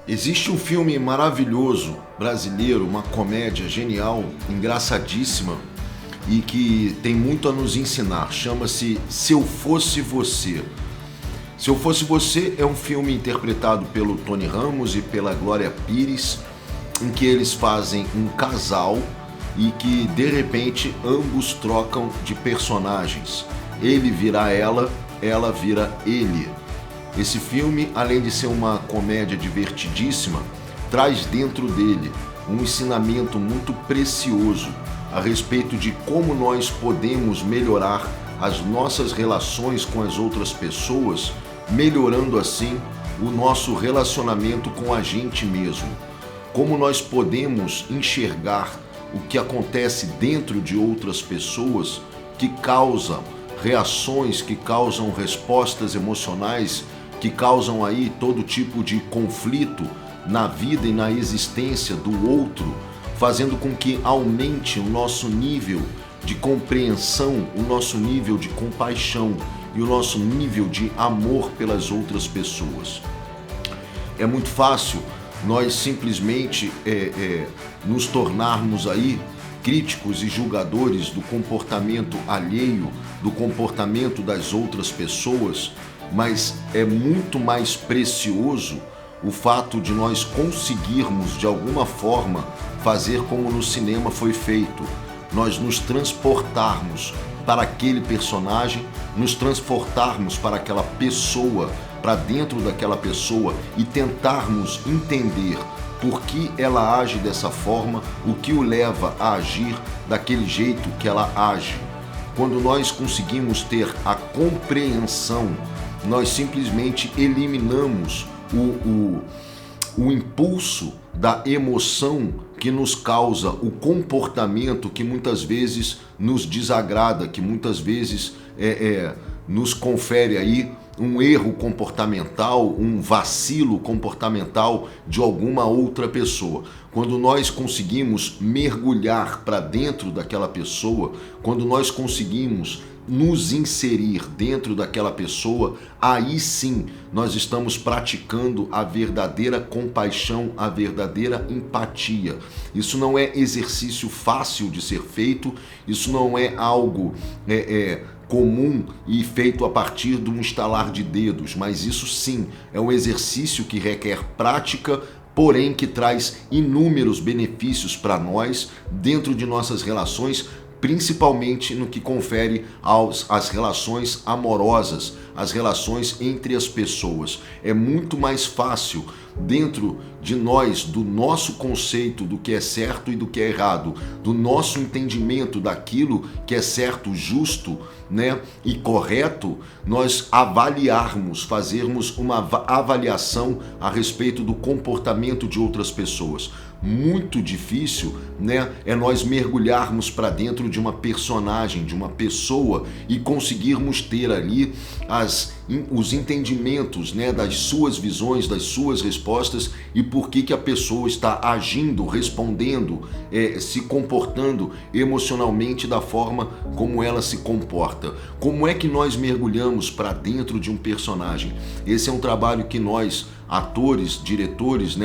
Existe um filme maravilhoso brasileiro, uma comédia genial, engraçadíssima e que tem muito a nos ensinar. Chama-se Se Eu Fosse Você. Se Eu Fosse Você é um filme interpretado pelo Tony Ramos e pela Glória Pires, em que eles fazem um casal e que de repente ambos trocam de personagens. Ele vira ela, ela vira ele. Esse filme, além de ser uma comédia divertidíssima, traz dentro dele um ensinamento muito precioso a respeito de como nós podemos melhorar as nossas relações com as outras pessoas, melhorando assim o nosso relacionamento com a gente mesmo. Como nós podemos enxergar o que acontece dentro de outras pessoas que causam reações, que causam respostas emocionais, que causam aí todo tipo de conflito na vida e na existência do outro, fazendo com que aumente o nosso nível de compreensão, o nosso nível de compaixão e o nosso nível de amor pelas outras pessoas. É muito fácil nós simplesmente nos tornarmos aí críticos e julgadores do comportamento alheio, do comportamento das outras pessoas, mas é muito mais precioso o fato de nós conseguirmos de alguma forma fazer como no cinema foi feito, nós nos transportarmos para aquele personagem, nos transportarmos para aquela pessoa, para dentro daquela pessoa e tentarmos entender por que ela age dessa forma, o que o leva a agir daquele jeito que ela age. Quando nós conseguimos ter a compreensão, nós simplesmente eliminamos o impulso da emoção que nos causa o comportamento que muitas vezes nos desagrada, que muitas vezes nos confere aí um erro comportamental, um vacilo comportamental de alguma outra pessoa. Quando nós conseguimos mergulhar para dentro daquela pessoa, quando nós conseguimos nos inserir dentro daquela pessoa, aí sim nós estamos praticando a verdadeira compaixão, a verdadeira empatia. Isso não é exercício fácil de ser feito, isso não é algo comum e feito a partir de um estalar de dedos, mas isso sim é um exercício que requer prática, porém que traz inúmeros benefícios para nós dentro de nossas relações, principalmente no que confere às relações amorosas, as relações entre as pessoas. É muito mais fácil dentro de nós, do nosso conceito do que é certo e do que é errado, do nosso entendimento daquilo que é certo, justo, e correto, nós avaliarmos, fazermos uma avaliação a respeito do comportamento de outras pessoas. Muito difícil, é nós mergulharmos para dentro de uma personagem, de uma pessoa e conseguirmos ter ali os entendimentos, das suas visões, das suas respostas e por que a pessoa está agindo, respondendo, se comportando emocionalmente da forma como ela se comporta. Como é que nós mergulhamos para dentro de um personagem? Esse é um trabalho que nós, atores, diretores,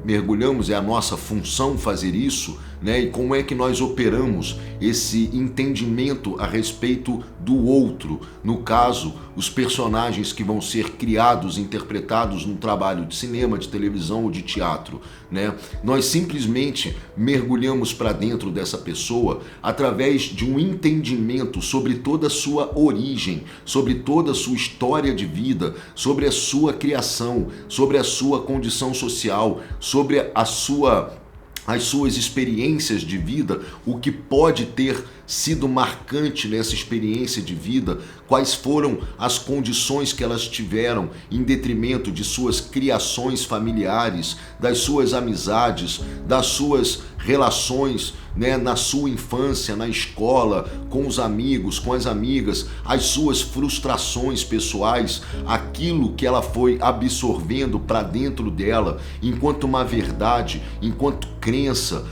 mergulhamos, é a nossa função fazer isso, e como é que nós operamos esse entendimento a respeito do outro, no caso, os personagens que vão ser criados, interpretados num trabalho de cinema, de televisão ou de teatro, Nós simplesmente mergulhamos para dentro dessa pessoa através de um entendimento sobre toda a sua origem, sobre toda a sua história de vida, sobre a sua criação, sobre a sua condição social, sobre as suas experiências de vida, o que pode ter sido marcante nessa experiência de vida, quais foram as condições que elas tiveram em detrimento de suas criações familiares, das suas amizades, das suas relações, na sua infância, na escola, com os amigos, com as amigas, as suas frustrações pessoais, aquilo que ela foi absorvendo para dentro dela enquanto uma verdade, enquanto crença,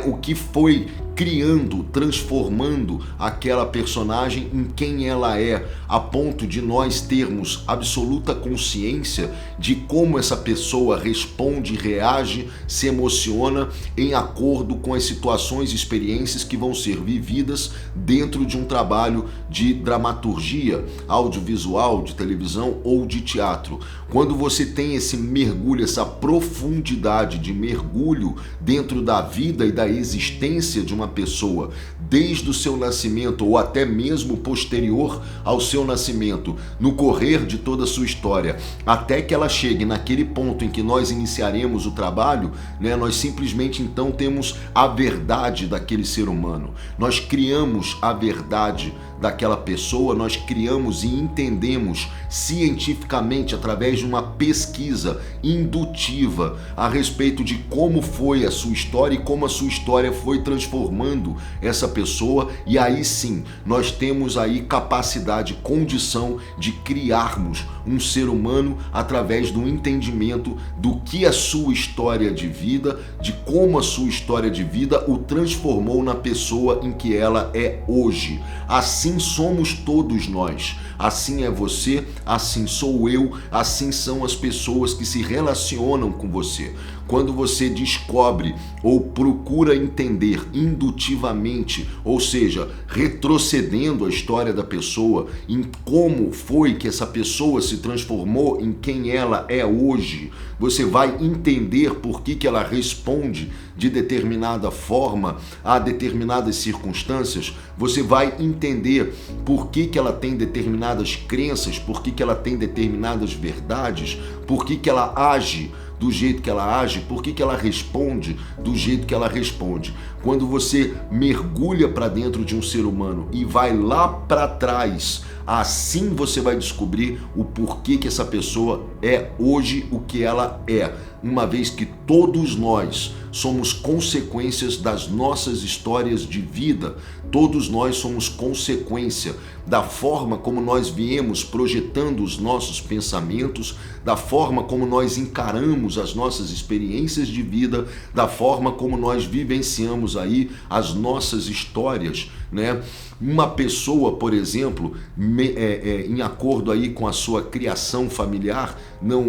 o que foi criando, transformando aquela personagem em quem ela é, a ponto de nós termos absoluta consciência de como essa pessoa responde, reage, se emociona em acordo com as situações e experiências que vão ser vividas dentro de um trabalho de dramaturgia, audiovisual, de televisão ou de teatro. Quando você tem esse mergulho, essa profundidade de mergulho dentro da vida e da existência de uma pessoa, desde o seu nascimento ou até mesmo posterior ao seu nascimento, no correr de toda a sua história, até que ela chegue naquele ponto em que nós iniciaremos o trabalho, né, nós simplesmente então temos a verdade daquele ser humano. Nós criamos a verdade daquela pessoa, nós criamos e entendemos cientificamente através de uma pesquisa indutiva a respeito de como foi a sua história e como a sua história foi transformando essa pessoa, e aí sim nós temos aí capacidade, condição de criarmos um ser humano através do entendimento do que a sua história de vida, de como a sua história de vida o transformou na pessoa em que ela é hoje. Assim somos todos nós, assim é você, assim sou eu, assim são as pessoas que se relacionam com você. Quando você descobre ou procura entender indutivamente, ou seja, retrocedendo a história da pessoa, em como foi que essa pessoa se transformou em quem ela é hoje, você vai entender por que ela responde de determinada forma a determinadas circunstâncias, você vai entender por que ela tem determinadas crenças, por que ela tem determinadas verdades, por que ela age do jeito que ela age, por que ela responde do jeito que ela responde. Quando você mergulha para dentro de um ser humano e vai lá para trás, assim você vai descobrir o porquê que essa pessoa é hoje o que ela é, uma vez que todos nós somos consequências das nossas histórias de vida, todos nós somos consequência da forma como nós viemos projetando os nossos pensamentos, da forma como nós encaramos as nossas experiências de vida, da forma como nós vivenciamos aí as nossas histórias, né? Uma pessoa, por exemplo, em acordo aí com a sua criação familiar, não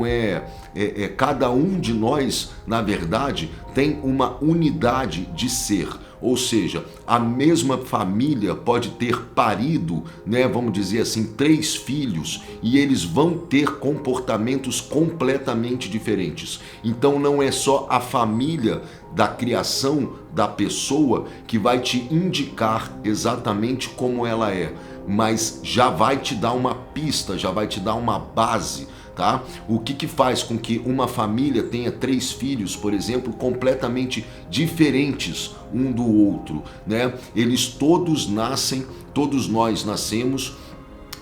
cada um de nós, na verdade, tem uma unidade de ser. Ou seja, a mesma família pode ter parido, né, vamos dizer assim, 3 filhos, e eles vão ter comportamentos completamente diferentes. Então não é só a família da criação da pessoa que vai te indicar exatamente como ela é, mas já vai te dar uma pista, já vai te dar uma base. Tá? O que faz com que uma família tenha 3 filhos, por exemplo, completamente diferentes um do outro, né? Eles todos nascem, todos nós nascemos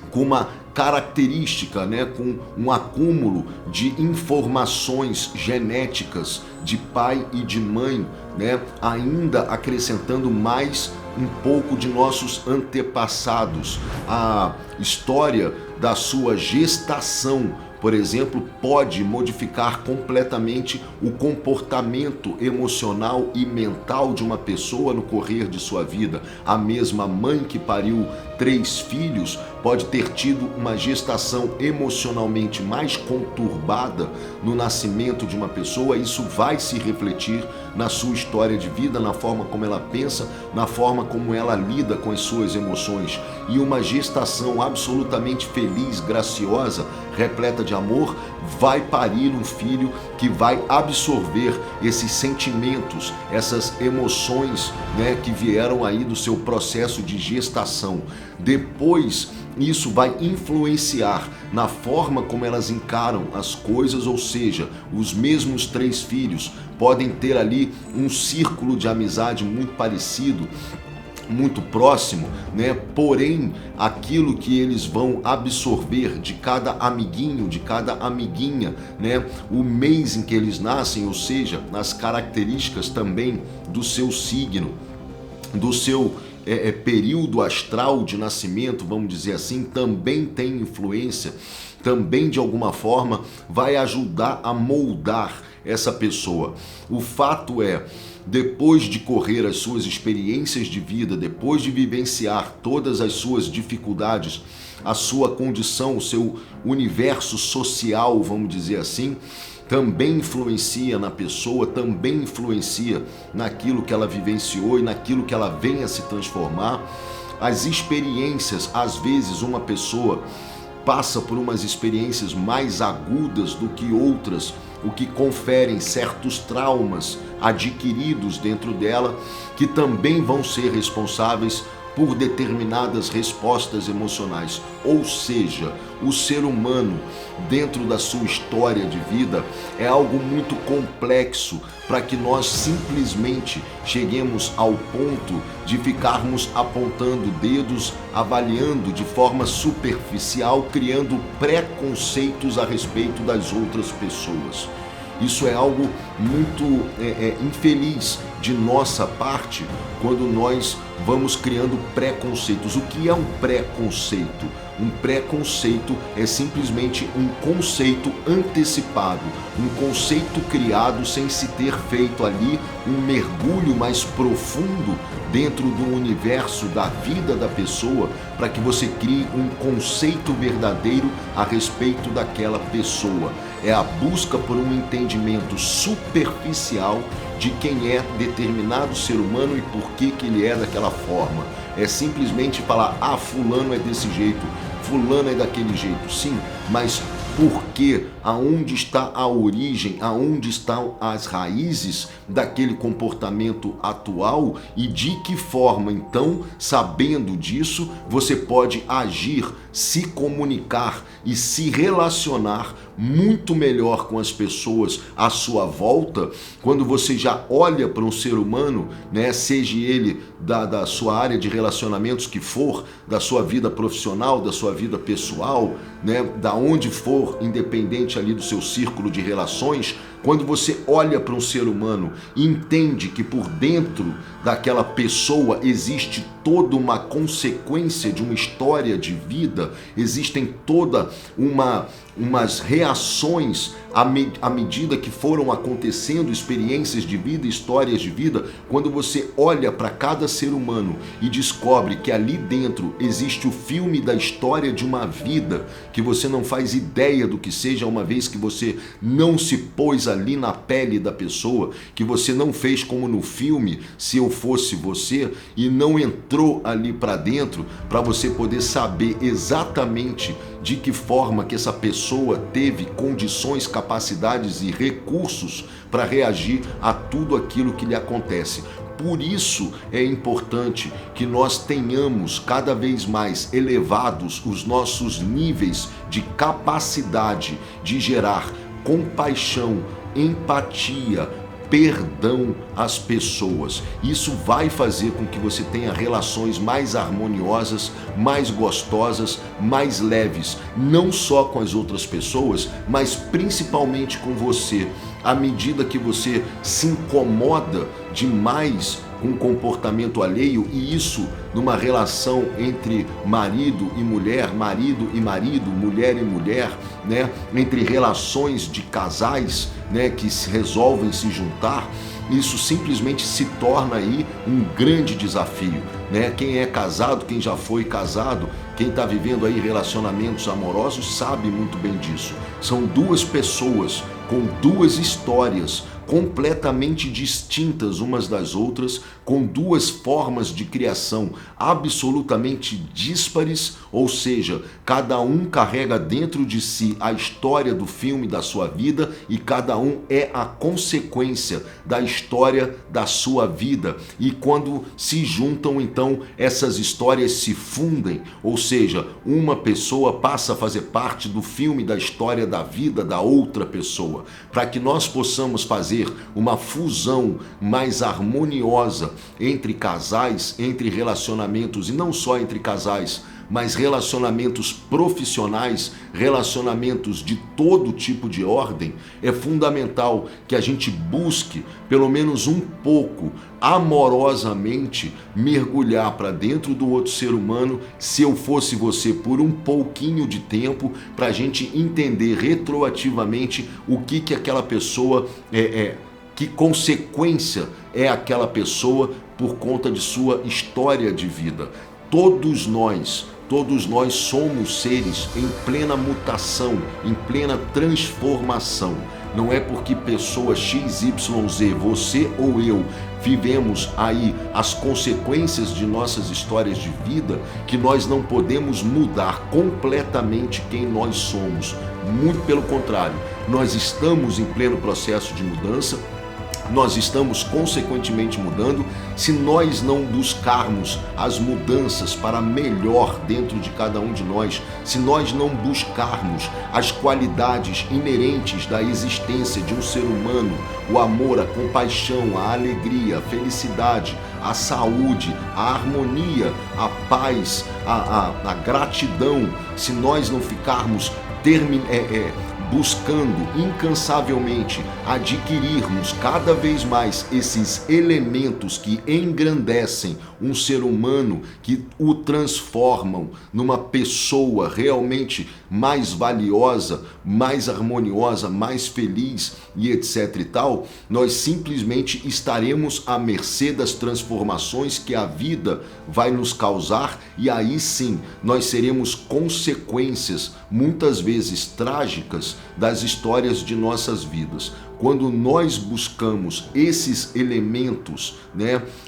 com uma característica, né, com um acúmulo de informações genéticas de pai e de mãe, né, ainda acrescentando mais um pouco de nossos antepassados. A história da sua gestação, por exemplo, pode modificar completamente o comportamento emocional e mental de uma pessoa no correr de sua vida. A mesma mãe que pariu 3 filhos pode ter tido uma gestação emocionalmente mais conturbada no nascimento de uma pessoa. Isso vai se refletir na sua história de vida, na forma como ela pensa, na forma como ela lida com as suas emoções. E uma gestação absolutamente feliz, graciosa, repleta de amor, vai parir um filho que vai absorver esses sentimentos, essas emoções, né, que vieram aí do seu processo de gestação. Depois, isso vai influenciar na forma como elas encaram as coisas, ou seja, os mesmos 3 filhos podem ter ali um círculo de amizade muito parecido, muito próximo, né? Porém, aquilo que eles vão absorver de cada amiguinho, de cada amiguinha, né? O mês em que eles nascem, ou seja, as características também do seu signo, do seu período astral de nascimento, vamos dizer assim, também tem influência, também de alguma forma vai ajudar a moldar essa pessoa. O fato é, depois de correr as suas experiências de vida, depois de vivenciar todas as suas dificuldades, a sua condição, o seu universo social, vamos dizer assim, também influencia na pessoa, também influencia naquilo que ela vivenciou e naquilo que ela vem a se transformar. As experiências, às vezes uma pessoa passa por umas experiências mais agudas do que outras, o que conferem certos traumas adquiridos dentro dela, que também vão ser responsáveis por determinadas respostas emocionais. Ou seja, o ser humano, dentro da sua história de vida, é algo muito complexo para que nós simplesmente cheguemos ao ponto de ficarmos apontando dedos, avaliando de forma superficial, criando preconceitos a respeito das outras pessoas. Isso é algo muito infeliz de nossa parte, quando nós vamos criando preconceitos. O que é um preconceito? Um preconceito é simplesmente um conceito antecipado, um conceito criado sem se ter feito ali um mergulho mais profundo dentro do universo da vida da pessoa, para que você crie um conceito verdadeiro a respeito daquela pessoa. É a busca por um entendimento superficial de quem é determinado ser humano e por que ele é daquela forma. É simplesmente falar, fulano é desse jeito, fulano é daquele jeito. Sim, mas por quê? Aonde está a origem? Aonde estão as raízes daquele comportamento atual? E de que forma, então, sabendo disso, você pode agir, se comunicar e se relacionar muito melhor com as pessoas à sua volta, quando você já olha para um ser humano, né, seja ele da sua área de relacionamentos que for, da sua vida profissional, da sua vida pessoal, né, da onde for, independente ali do seu círculo de relações, quando você olha para um ser humano e entende que por dentro daquela pessoa existe toda uma consequência de uma história de vida, existem toda umas reações à medida que foram acontecendo experiências de vida, histórias de vida, quando você olha para cada ser humano e descobre que ali dentro existe o filme da história de uma vida que você não faz ideia do que seja, uma vez que você não se pôs ali na pele da pessoa, que você não fez como no filme, Se Eu Fosse Você, e não entrou ali para dentro para você poder saber exatamente de que forma que essa pessoa teve condições, capacidades e recursos para reagir a tudo aquilo que lhe acontece. Por isso é importante que nós tenhamos cada vez mais elevados os nossos níveis de capacidade de gerar compaixão, empatia, perdão às pessoas. Isso vai fazer com que você tenha relações mais harmoniosas, mais gostosas, mais leves, não só com as outras pessoas, mas principalmente com você. À medida que você se incomoda demais com o comportamento alheio, e isso numa relação entre marido e mulher, marido e marido, mulher e mulher, né? Entre relações de casais, né, que se resolvem se juntar, isso simplesmente se torna aí um grande desafio, né? Quem é casado, quem já foi casado, quem está vivendo aí relacionamentos amorosos sabe muito bem disso. São duas pessoas com duas histórias completamente distintas umas das outras, com duas formas de criação absolutamente díspares, ou seja, cada um carrega dentro de si a história do filme da sua vida e cada um é a consequência da história da sua vida. E quando se juntam, então, essas histórias se fundem, ou seja, uma pessoa passa a fazer parte do filme da história da vida da outra pessoa, para que nós possamos fazer uma fusão mais harmoniosa entre casais, entre relacionamentos, e não só entre casais, mas relacionamentos profissionais, relacionamentos de todo tipo de ordem, é fundamental que a gente busque, pelo menos um pouco, amorosamente, mergulhar para dentro do outro ser humano, se eu fosse você, por um pouquinho de tempo, para a gente entender retroativamente o que aquela pessoa que consequência é aquela pessoa por conta de sua história de vida. Todos nós somos seres em plena mutação, em plena transformação. Não é porque pessoa XYZ, você ou eu, vivemos aí as consequências de nossas histórias de vida que nós não podemos mudar completamente quem nós somos. Muito pelo contrário, nós estamos em pleno processo de mudança. Nós estamos consequentemente mudando. Se nós não buscarmos as mudanças para melhor dentro de cada um de nós, se nós não buscarmos as qualidades inerentes da existência de um ser humano, o amor, a compaixão, a alegria, a felicidade, a saúde, a harmonia, a paz, a gratidão, se nós não ficarmos buscando incansavelmente adquirirmos cada vez mais esses elementos que engrandecem um ser humano, que o transformam numa pessoa realmente mais valiosa, mais harmoniosa, mais feliz e etc e tal, nós simplesmente estaremos à mercê das transformações que a vida vai nos causar, e aí sim nós seremos consequências muitas vezes trágicas das histórias de nossas vidas. Quando nós buscamos esses elementos,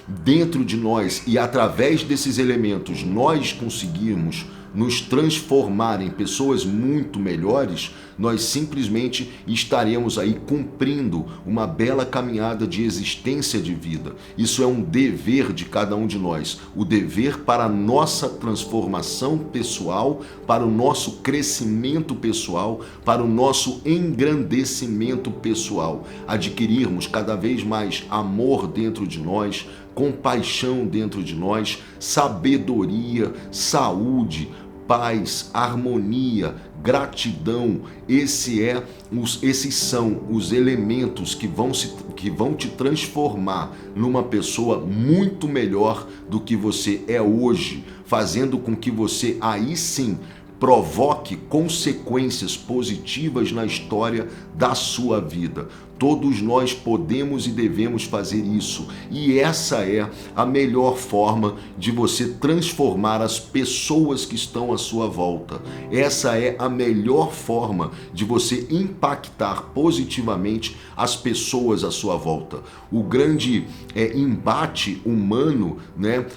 dentro de nós, e através desses elementos nós conseguirmos nos transformar em pessoas muito melhores, nós simplesmente estaremos aí cumprindo uma bela caminhada de existência de vida. Isso é um dever de cada um de nós, o dever para a nossa transformação pessoal, para o nosso crescimento pessoal, para o nosso engrandecimento pessoal, adquirirmos cada vez mais amor dentro de nós, compaixão dentro de nós, sabedoria, saúde, paz, harmonia, gratidão. Esses são os elementos que vão te transformar numa pessoa muito melhor do que você é hoje, fazendo com que você aí sim provoque consequências positivas na história da sua vida. Todos nós podemos e devemos fazer isso, e essa é a melhor forma de você transformar as pessoas que estão à sua volta. Essa é a melhor forma de você impactar positivamente as pessoas à sua volta. O grande embate humano,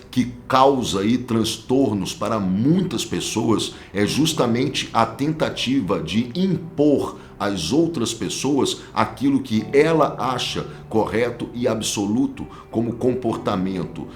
que causa aí transtornos para muitas pessoas é justamente a tentativa de impor às outras pessoas aquilo que ela acha correto e absoluto como comportamento,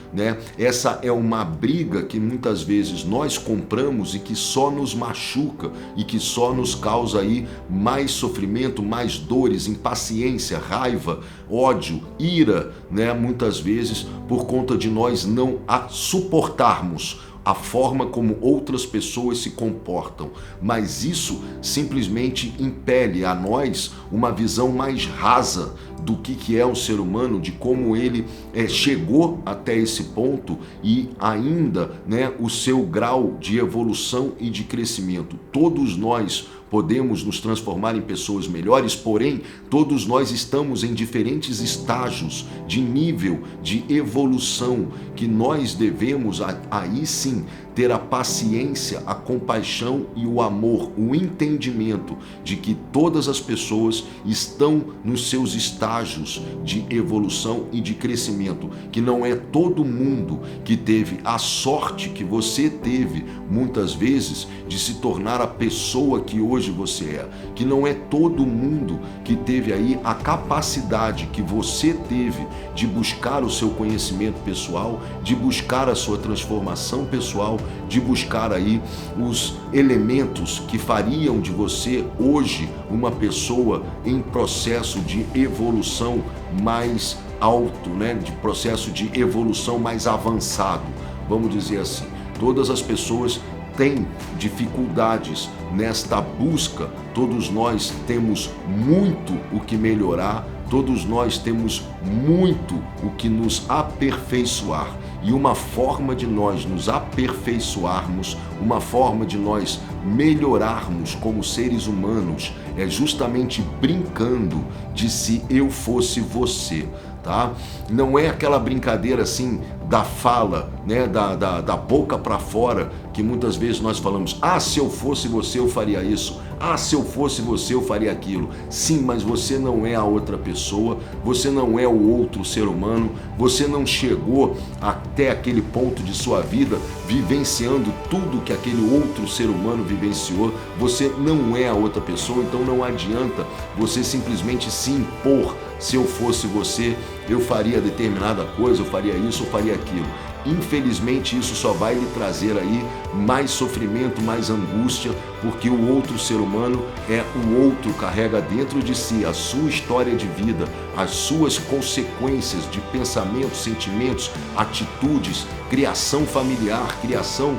Essa é uma briga que muitas vezes nós compramos e que só nos machuca e que só nos causa aí mais sofrimento, mais dores, impaciência, raiva, ódio, ira, muitas vezes por conta de nós não a suportarmos a forma como outras pessoas se comportam, mas isso simplesmente impele a nós uma visão mais rasa do que é um ser humano, de como ele chegou até esse ponto e ainda o seu grau de evolução e de crescimento. Todos nós podemos nos transformar em pessoas melhores, porém, todos nós estamos em diferentes estágios de nível de evolução que nós devemos, aí sim, ter a paciência, a compaixão e o amor, o entendimento de que todas as pessoas estão nos seus estágios de evolução e de crescimento, que não é todo mundo que teve a sorte que você teve, muitas vezes, de se tornar a pessoa que hoje você é, que não é todo mundo que teve aí a capacidade que você teve de buscar o seu conhecimento pessoal, de buscar a sua transformação pessoal, de buscar aí os elementos que fariam de você hoje uma pessoa em processo de evolução mais alto, de processo de evolução mais avançado, vamos dizer assim. Todas as pessoas tem dificuldades nesta busca, todos nós temos muito o que melhorar, todos nós temos muito o que nos aperfeiçoar. E uma forma de nós nos aperfeiçoarmos, uma forma de nós melhorarmos como seres humanos, é justamente brincando de se eu fosse você. Tá? Não é aquela brincadeira assim da fala, né? da boca para fora, que muitas vezes nós falamos: ah, se eu fosse você eu faria isso, ah, se eu fosse você eu faria aquilo. Sim, mas você não é a outra pessoa, você não é o outro ser humano, você não chegou até aquele ponto de sua vida vivenciando tudo que aquele outro ser humano vivenciou. Você não é a outra pessoa, então não adianta você simplesmente se impor: se eu fosse você, eu faria determinada coisa, eu faria isso, eu faria aquilo. Infelizmente isso só vai lhe trazer aí mais sofrimento, mais angústia, porque o outro ser humano é o outro, carrega dentro de si a sua história de vida, as suas consequências de pensamentos, sentimentos, atitudes, criação familiar, criação,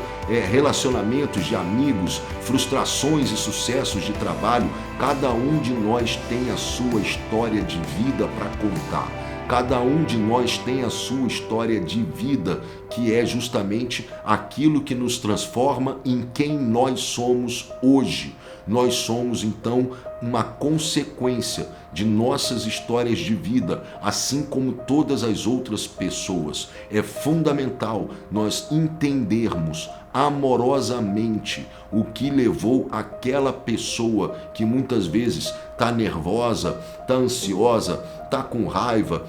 relacionamentos de amigos, frustrações e sucessos de trabalho. Cada um de nós tem a sua história de vida para contar. Cada um de nós tem a sua história de vida, que é justamente aquilo que nos transforma em quem nós somos hoje. Nós somos, então, uma consequência de nossas histórias de vida, assim como todas as outras pessoas. É fundamental nós entendermos amorosamente o que levou aquela pessoa que muitas vezes está nervosa, está ansiosa, está com raiva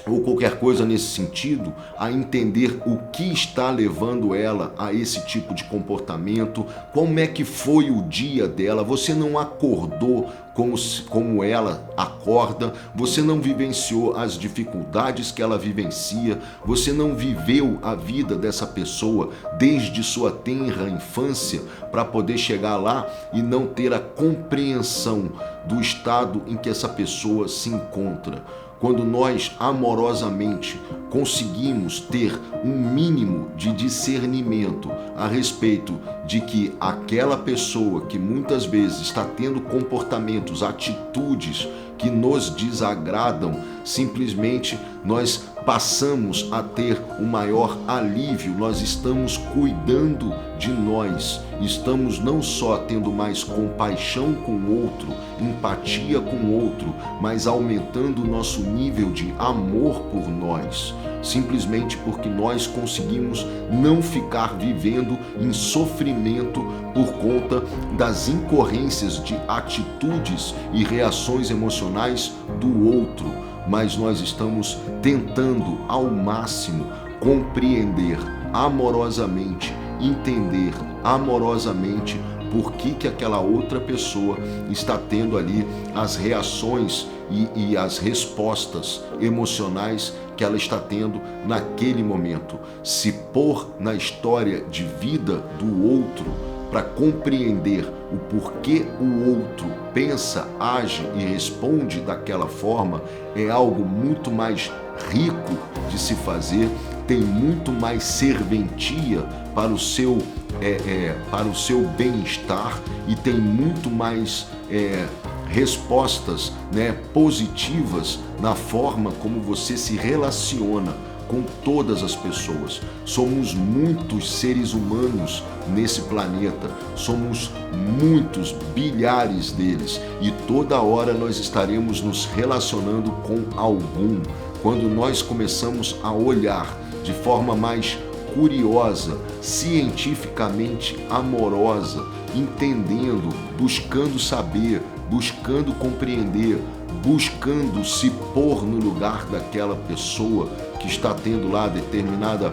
ou qualquer coisa nesse sentido, a entender o que está levando ela a esse tipo de comportamento, como é que foi o dia dela. Você não acordou como ela acorda, você não vivenciou as dificuldades que ela vivencia, você não viveu a vida dessa pessoa desde sua tenra infância para poder chegar lá e não ter a compreensão do estado em que essa pessoa se encontra. Quando nós amorosamente conseguimos ter um mínimo de discernimento a respeito de que aquela pessoa que muitas vezes está tendo comportamentos, atitudes que nos desagradam, simplesmente nós passamos a ter um maior alívio, nós estamos cuidando de nós, estamos não só tendo mais compaixão com o outro, empatia com o outro, mas aumentando o nosso nível de amor por nós, simplesmente porque nós conseguimos não ficar vivendo em sofrimento por conta das incorrências de atitudes e reações emocionais do outro, mas nós estamos tentando ao máximo compreender amorosamente, entender amorosamente por que aquela outra pessoa está tendo ali as reações e as respostas emocionais que ela está tendo naquele momento. Se pôr na história de vida do outro para compreender o porquê o outro pensa, age e responde daquela forma é algo muito mais rico de se fazer, tem muito mais serventia para o seu bem-estar e tem muito mais respostas, positivas na forma como você se relaciona com todas as pessoas. Somos muitos seres humanos nesse planeta, somos muitos bilhares deles e toda hora nós estaremos nos relacionando com algum. Quando nós começamos a olhar de forma mais curiosa, cientificamente amorosa, entendendo, buscando saber, buscando compreender, buscando se pôr no lugar daquela pessoa que está tendo lá determinado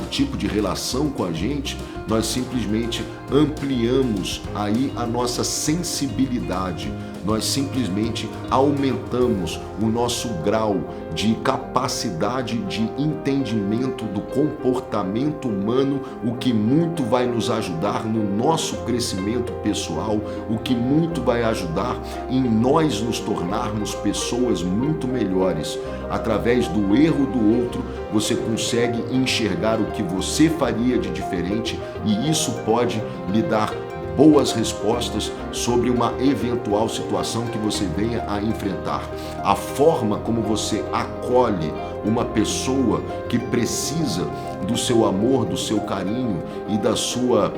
tipo de relação com a gente, nós simplesmente ampliamos aí a nossa sensibilidade, nós simplesmente aumentamos o nosso grau de capacidade de entendimento do comportamento humano, o que muito vai nos ajudar no nosso crescimento pessoal, o que muito vai ajudar em nós nos tornarmos pessoas muito melhores. Através do erro do outro, você consegue enxergar o que você faria de diferente e isso pode lhe dar boas respostas sobre uma eventual situação que você venha a enfrentar. A forma como você acolhe uma pessoa que precisa do seu amor, do seu carinho e da sua,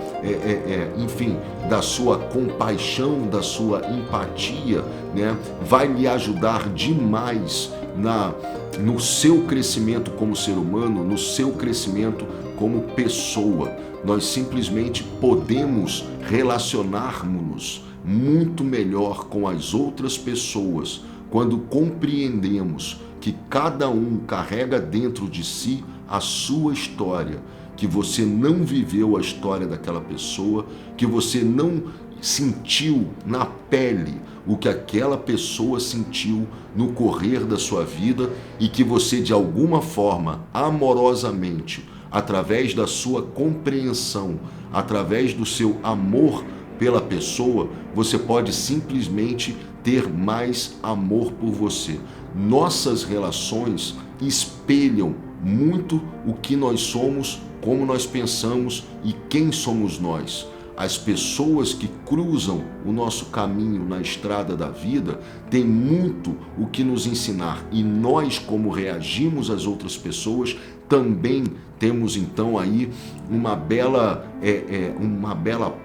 enfim, da sua compaixão, da sua empatia, né, vai lhe ajudar demais no seu crescimento como ser humano, no seu crescimento como pessoa. Nós simplesmente podemos relacionarmos-nos muito melhor com as outras pessoas quando compreendemos que cada um carrega dentro de si a sua história, que você não viveu a história daquela pessoa, que você não sentiu na pele o que aquela pessoa sentiu no correr da sua vida e que você, de alguma forma, amorosamente, através da sua compreensão, através do seu amor pela pessoa, você pode simplesmente ter mais amor por você. Nossas relações espelham muito o que nós somos, como nós pensamos e quem somos nós. As pessoas que cruzam o nosso caminho na estrada da vida têm muito o que nos ensinar, e nós, como reagimos às outras pessoas, também temos então aí uma bela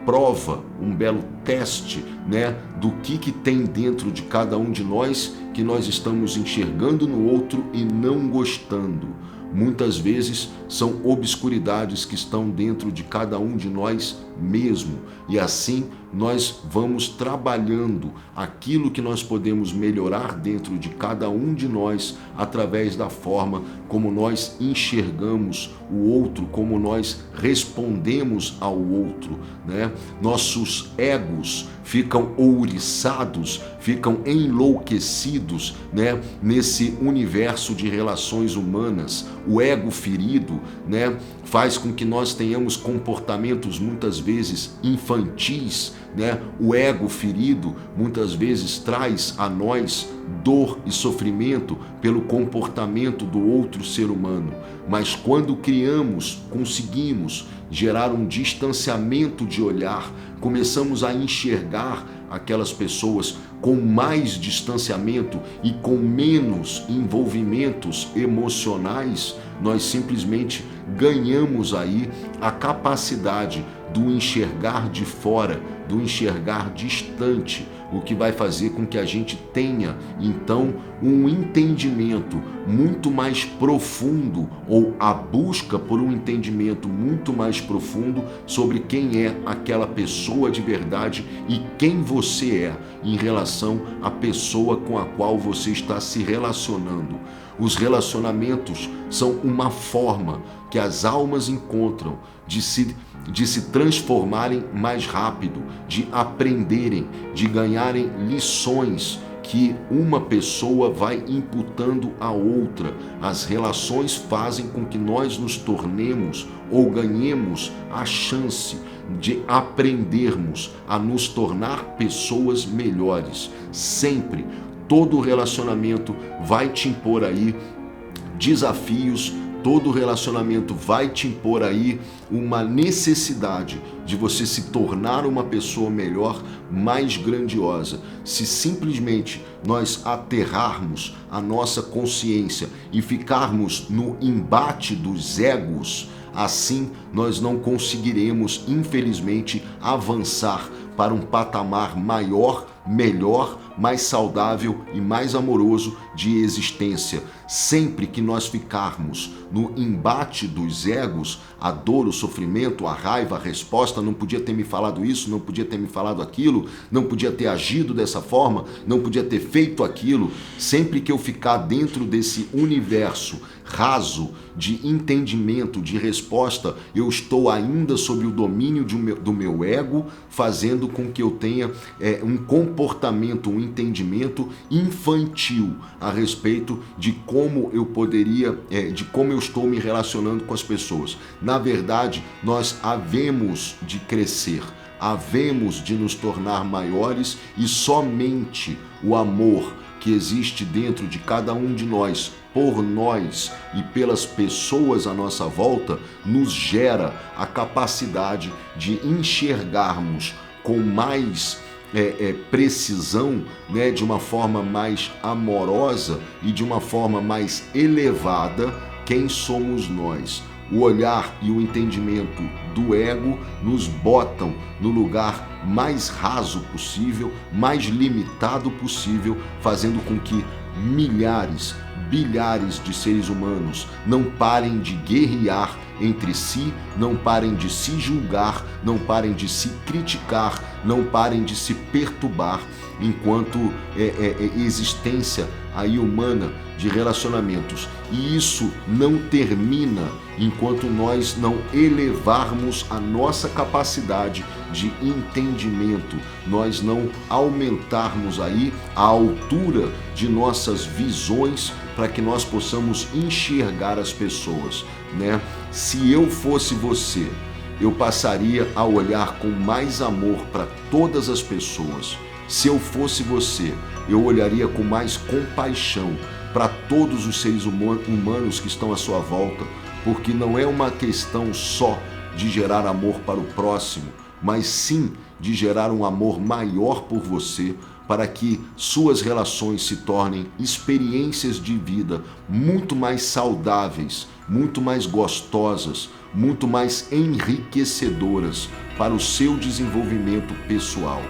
prova, um belo teste, né, do que tem dentro de cada um de nós que nós estamos enxergando no outro e não gostando. Muitas vezes são obscuridades que estão dentro de cada um de nós mesmo, e assim nós vamos trabalhando aquilo que nós podemos melhorar dentro de cada um de nós através da forma como nós enxergamos o outro, como nós respondemos ao outro, né? Nossos egos ficam ouriçados, ficam enlouquecidos, né, nesse universo de relações humanas. O ego ferido, né, faz com que nós tenhamos comportamentos muitas vezes infantis, né? O ego ferido muitas vezes traz a nós dor e sofrimento pelo comportamento do outro ser humano. Mas quando conseguimos gerar um distanciamento de olhar, começamos a enxergar aquelas pessoas com mais distanciamento e com menos envolvimentos emocionais, nós simplesmente ganhamos aí a capacidade do enxergar de fora, do enxergar distante, o que vai fazer com que a gente tenha, então, um entendimento muito mais profundo, ou a busca por um entendimento muito mais profundo sobre quem é aquela pessoa de verdade e quem você é em relação à pessoa com a qual você está se relacionando. Os relacionamentos são uma forma que as almas encontram de se transformarem mais rápido, de aprenderem, de ganharem lições que uma pessoa vai imputando à outra. As relações fazem com que nós nos tornemos ou ganhemos a chance de aprendermos a nos tornar pessoas melhores. Sempre, todo relacionamento vai te impor aí desafios, todo relacionamento vai te impor aí uma necessidade de você se tornar uma pessoa melhor, mais grandiosa. Se simplesmente nós aterrarmos a nossa consciência e ficarmos no embate dos egos, assim nós não conseguiremos, infelizmente, avançar para um patamar maior, melhor, mais saudável e mais amoroso de existência. Sempre que nós ficarmos no embate dos egos, a dor, o sofrimento, a raiva, a resposta, não podia ter me falado isso, não podia ter me falado aquilo, não podia ter agido dessa forma, não podia ter feito aquilo. Sempre que eu ficar dentro desse universo raso de entendimento, de resposta, eu estou ainda sob o domínio do meu ego, fazendo com que eu tenha um comportamento, um entendimento infantil a respeito de como eu poderia, de como eu estou me relacionando com as pessoas. Na verdade, nós havemos de crescer, havemos de nos tornar maiores, e somente o amor que existe dentro de cada um de nós, por nós e pelas pessoas à nossa volta, nos gera a capacidade de enxergarmos com mais precisão, né, de uma forma mais amorosa e de uma forma mais elevada, quem somos nós. O olhar e o entendimento do ego nos botam no lugar mais raso possível, mais limitado possível, fazendo com que milhares, bilhares de seres humanos não parem de guerrear entre si, não parem de se julgar, não parem de se criticar, não parem de se perturbar, enquanto existência aí humana de relacionamentos. E isso não termina enquanto nós não elevarmos a nossa capacidade de entendimento, nós não aumentarmos aí a altura de nossas visões para que nós possamos enxergar as pessoas, né? Se eu fosse você, eu passaria a olhar com mais amor para todas as pessoas. Se eu fosse você, eu olharia com mais compaixão para todos os seres humanos que estão à sua volta, porque não é uma questão só de gerar amor para o próximo, mas sim de gerar um amor maior por você, para que suas relações se tornem experiências de vida muito mais saudáveis, muito mais gostosas, muito mais enriquecedoras para o seu desenvolvimento pessoal.